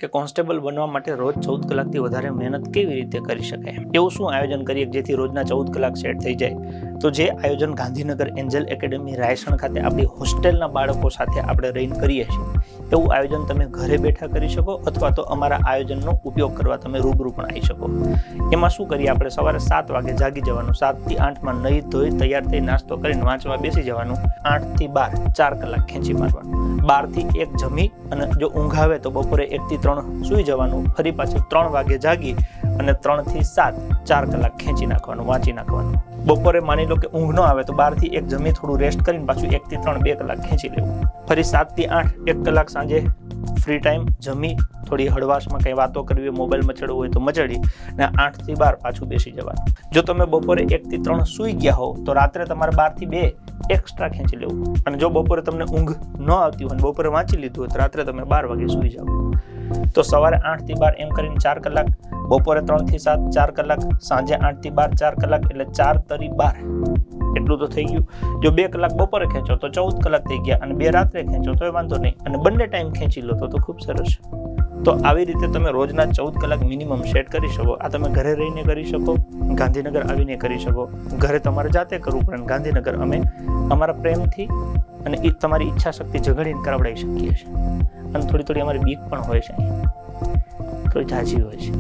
કે કોન્સ્ટેબલ બનવા માટે રોજ 14 કલાકથી વધારે મહેનત કેવી રીતે કરી શકાય? એવું શું આયોજન કરીએ જેથી રોજના 14 કલાક સેટ થઈ જાય? તો જે આયોજન ગાંધીનગર એન્જલ એકેડમી રાયસણ ખાતે આપણી હોસ્ટેલના બાળકો સાથે આપણે રહીને કરીએ છીએ એવું આયોજન તમે ઘરે બેઠા કરી શકો અથવા તો અમારા આયોજનનો ઉપયોગ કરવા તમે રૂબરૂ પણ આવી શકો. એમાં શું કરીએ, આપણે સવારે 7 વાગે જાગી જવાનું, 7 થી 8 નહીં ધોઈ તૈયાર થઈ નાસ્તો કરીને વાંચવા બેસી જવાનું, 8 થી 12 4 કલાક ખેંચી મારવાનું, 12 થી 1 જમી અને જો ઊંઘ આવે તો બપોરે 1 થી 3 સુઈ જવાનું, ફરી પાછું 3 વાગે જાગી અને 3 થી 7 4 કલાક ખેંચી નાખવાનું, વાંચી નાખવાનું. બપોરે માની લો કે ઊંઘ ન આવે તો 12 થી 1 જમી થોડું રેસ્ટ કરીને પાછું 1 થી 3 2 કલાક ખેંચી લેવું. ફરી 7 થી 8 1 કલાક સાંજે ફ્રી ટાઈમ જમી થોડી હળવાશમાં કંઈ વાતો કરવી, મોબાઈલ મચડવું હોય તો મચડી ને 8 થી 12 પાછું બેસી જવાનું. જો તમે બપોરે 1 થી 3 સુઈ ગયા હો તો રાત્રે તમારે 12 થી 2 એક્સ્ટ્રા ખેંચી લેવું. અને જો બપોરે તમને ઊંઘ ન આવતી હોય, બપોરે વાંચી લીધું હોય તો રાત્રે તમે 12 વાગે સુઈ જાઓ. તો સવારે 8 થી 12 એમ કરીને 4 કલાક, બપોરે 3 થી 7 4 કલાક, સાંજે 8 થી 12 4 કલાક, એટલે 4 તરી 12 એટલું તો થઈ ગયું. જો 2 કલાક બપોરે ખેંચો તો 14 કલાક થઈ ગયા અને 2 રાત્રે ખેંચો તો વાંધો નહીં અને બંને ટાઈમ ખેંચી લો તો ખૂબ સરસ. તો આવી રીતે તમે રોજના 14 કલાક મિનિમમ સેટ કરી શકો. આ તમે ઘરે રહીને કરી શકો, ગાંધીનગર આવીને કરી શકો. ઘરે તમારે જાતે કરવું પડે, ગાંધીનગર અમે અમારા પ્રેમથી અને તમારી ઈચ્છા શક્તિ જગાડીને કરાવડાવી શકીએ છીએ. અને થોડી અમારી બીક પણ હોય છે, થોડી ઝાઝી હોય છે.